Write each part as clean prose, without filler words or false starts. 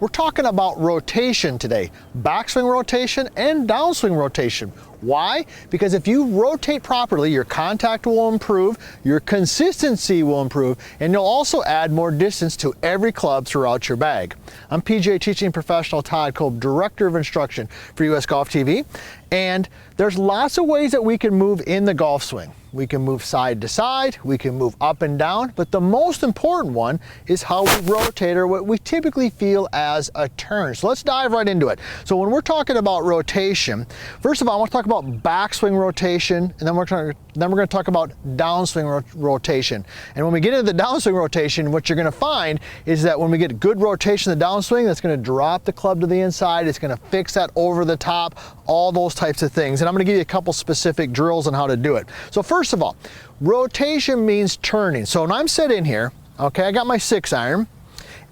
We're talking about rotation today, backswing rotation and downswing rotation. Why? Because if you rotate properly, your contact will improve, your consistency will improve, and you'll also add more distance to every club throughout your bag. I'm PGA teaching professional Todd Kolb, Director of Instruction for US Golf TV, and there's lots of ways that we can move in the golf swing. We can move side to side, we can move up and down, but the most important one is how we rotate, or what we typically feel as a turn. So let's dive right into it. So when we're talking about rotation, first of all, I want to talk about backswing rotation, and then we're going to talk about downswing rotation. And when we get into the downswing rotation, what you're going to find is that when we get good rotation in the downswing, that's going to drop the club to the inside, it's going to fix that over the top, all those types of things. And I'm going to give you a couple specific drills on how to do it. So first of all, rotation means turning. So when I'm sitting here, okay, I got my 6-iron,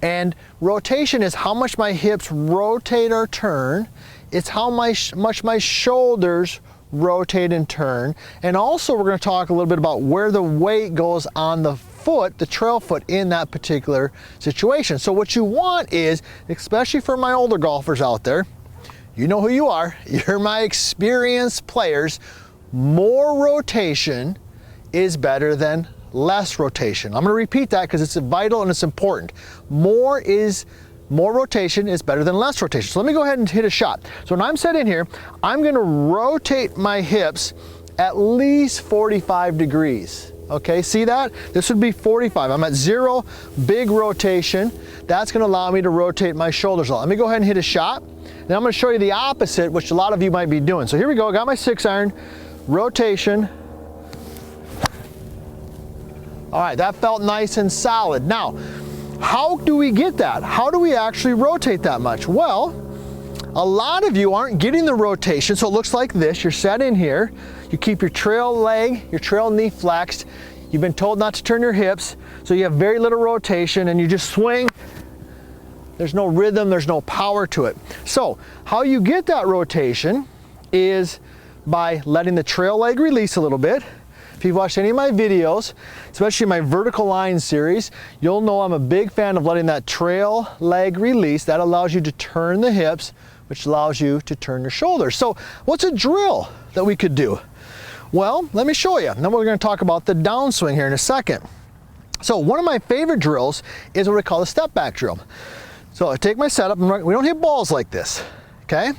and rotation is how much my hips rotate or turn. It's how much my shoulders rotate and turn. And also we're going to talk a little bit about where the weight goes on the foot, the trail foot, in that particular situation. So what you want is, especially for my older golfers out there, you know who you are, you're my experienced players, more rotation is better than less rotation. I'm going to repeat that because it's vital and it's important. More rotation is better than less rotation. So let me go ahead and hit a shot. So when I'm sitting here, I'm going to rotate my hips at least 45 degrees. Okay, see that? This would be 45. I'm at 0, big rotation. That's going to allow me to rotate my shoulders a lot. Let me go ahead and hit a shot. Then I'm going to show you the opposite, which a lot of you might be doing. So here we go. I got my 6-iron, rotation. All right, that felt nice and solid. Now, how do we get that? How do we actually rotate that much? Well, a lot of you aren't getting the rotation, so it looks like this. You're set in here. You keep your trail leg, your trail knee flexed. You've been told not to turn your hips, so you have very little rotation, and you just swing. There's no rhythm, there's no power to it. So how you get that rotation is by letting the trail leg release a little bit. If you've watched any of my videos, especially my vertical line series, you'll know I'm a big fan of letting that trail leg release. That allows you to turn the hips, which allows you to turn your shoulders. So what's a drill that we could do? Well, let me show you. And then we're going to talk about the downswing here in a second. So one of my favorite drills is what we call the step back drill. So I take my setup, and we don't hit balls like this, okay?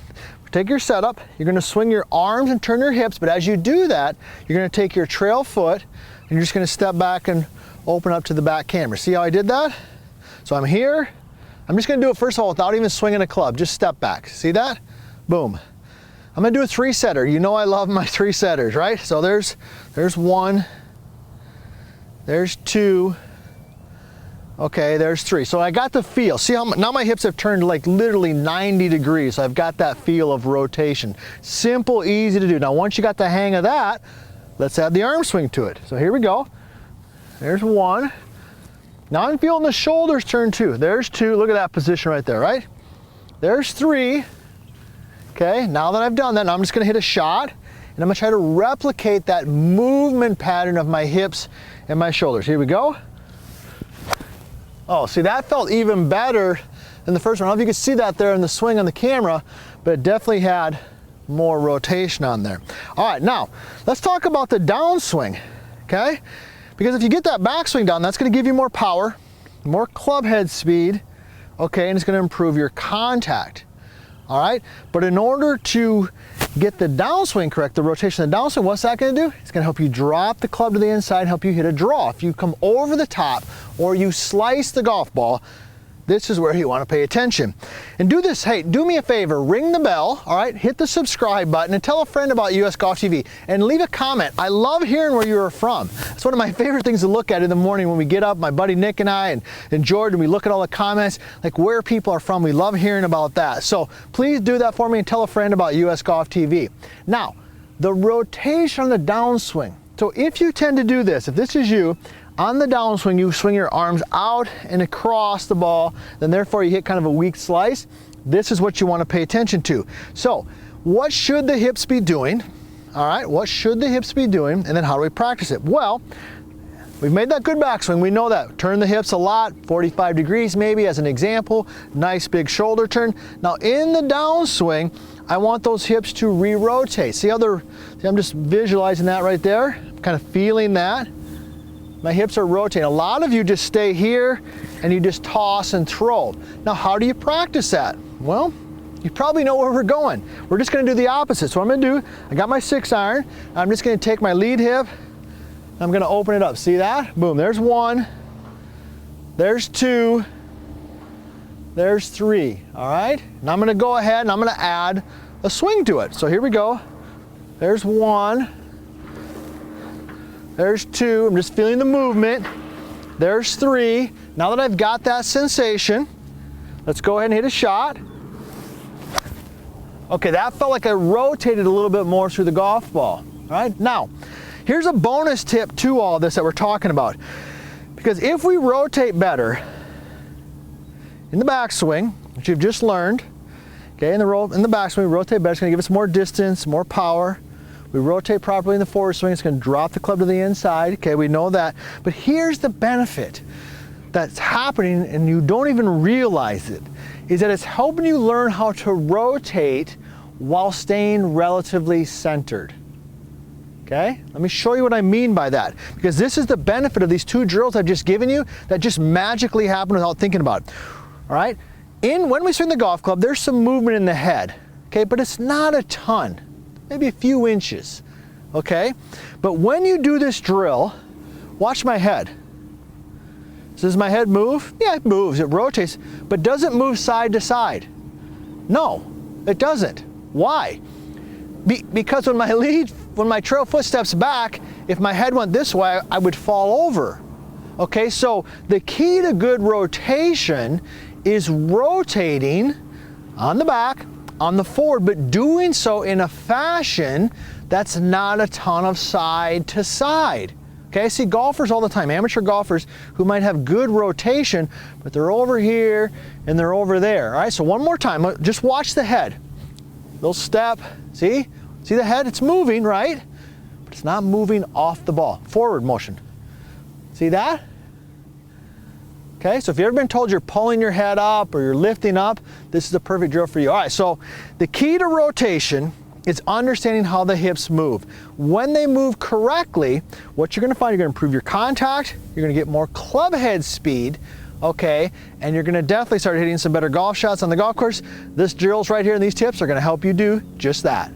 Take your setup, you're going to swing your arms and turn your hips, but as you do that, you're going to take your trail foot and you're just going to step back and open up to the back camera. See how I did that? So I'm here. I'm just going to do it first of all without even swinging a club, just step back. See that? Boom. I'm going to do a 3-setter. You know I love my 3-setters, right? So there's 1, there's 2, okay, there's 3. So I got the feel. See how now my hips have turned like literally 90 degrees. So I've got that feel of rotation. Simple, easy to do. Now once you got the hang of that, let's add the arm swing to it. So here we go. There's 1. Now I'm feeling the shoulders turn 2. There's 2. Look at that position right there, right? There's 3. Okay, now that I've done that, now I'm just going to hit a shot, and I'm going to try to replicate that movement pattern of my hips and my shoulders. Here we go. Oh, see, that felt even better than the first one. I don't know if you could see that there in the swing on the camera, but it definitely had more rotation on there. All right, now let's talk about the downswing, okay? Because if you get that backswing down, that's going to give you more power, more club head speed, okay, and it's going to improve your contact. All right, but in order to get the downswing correct, the rotation of the downswing, what's that going to do? It's going to help you drop the club to the inside, help you hit a draw. If you come over the top or you slice the golf ball, this is where you want to pay attention. And do this, hey, do me a favor, ring the bell, all right, hit the subscribe button and tell a friend about US Golf TV and leave a comment. I love hearing where you're from. It's one of my favorite things to look at in the morning when we get up, my buddy Nick and I and Jordan, we look at all the comments, like where people are from. We love hearing about that. So please do that for me and tell a friend about US Golf TV. Now, the rotation on the downswing. So if you tend to do this, if this is you, on the downswing, you swing your arms out and across the ball, then therefore you hit kind of a weak slice. This is what you want to pay attention to. So what should the hips be doing? All right, what should the hips be doing? And then how do we practice it? Well, We've made that good backswing, we know that. Turn the hips a lot, 45 degrees maybe as an example. Nice big shoulder turn. Now in the downswing, I want those hips to re-rotate. See how see, I'm just visualizing that right there. I'm kind of feeling that. My hips are rotating. A lot of you just stay here and you just toss and throw. Now how do you practice that? Well, you probably know where we're going. We're just gonna do the opposite. So what I'm gonna do, I got my 6-iron. I'm just gonna take my lead hip, I'm gonna open it up. See that? Boom, there's 1, there's 2, there's 3, all right? And I'm gonna go ahead and I'm gonna add a swing to it. So here we go. There's 1, there's 2, I'm just feeling the movement. There's 3. Now that I've got that sensation, let's go ahead and hit a shot. Okay, that felt like I rotated a little bit more through the golf ball, all right? Now, here's a bonus tip to all this that we're talking about. Because if we rotate better in the backswing, which you've just learned, okay, in the backswing, we rotate better, it's gonna give us more distance, more power. We rotate properly in the forward swing, it's gonna drop the club to the inside, okay, we know that. But here's the benefit that's happening and you don't even realize it, is that it's helping you learn how to rotate while staying relatively centered. Okay, let me show you what I mean by that, because this is the benefit of these 2 drills I've just given you that just magically happen without thinking about it. All right, when we swing the golf club, there's some movement in the head, okay, but it's not a ton, maybe a few inches, okay? But when you do this drill, watch my head. So does my head move? Yeah, it moves, it rotates, but does it move side to side? No, it doesn't. Why? Because when my trail foot steps back, if my head went this way, I would fall over. Okay, so the key to good rotation is rotating on the back, on the forward, but doing so in a fashion that's not a ton of side to side. Okay, I see golfers all the time, amateur golfers who might have good rotation, but they're over here and they're over there. All right, so one more time, just watch the head. Little step, see the head, it's moving, right? But it's not moving off the ball, forward motion. See that? Okay, so if you've ever been told you're pulling your head up or you're lifting up, this is a perfect drill for you. All right, so the key to rotation is understanding how the hips move. When they move correctly, what you're gonna find, you're gonna improve your contact, you're gonna get more club head speed, okay, and you're gonna definitely start hitting some better golf shots on the golf course. This drills right here and these tips are gonna help you do just that.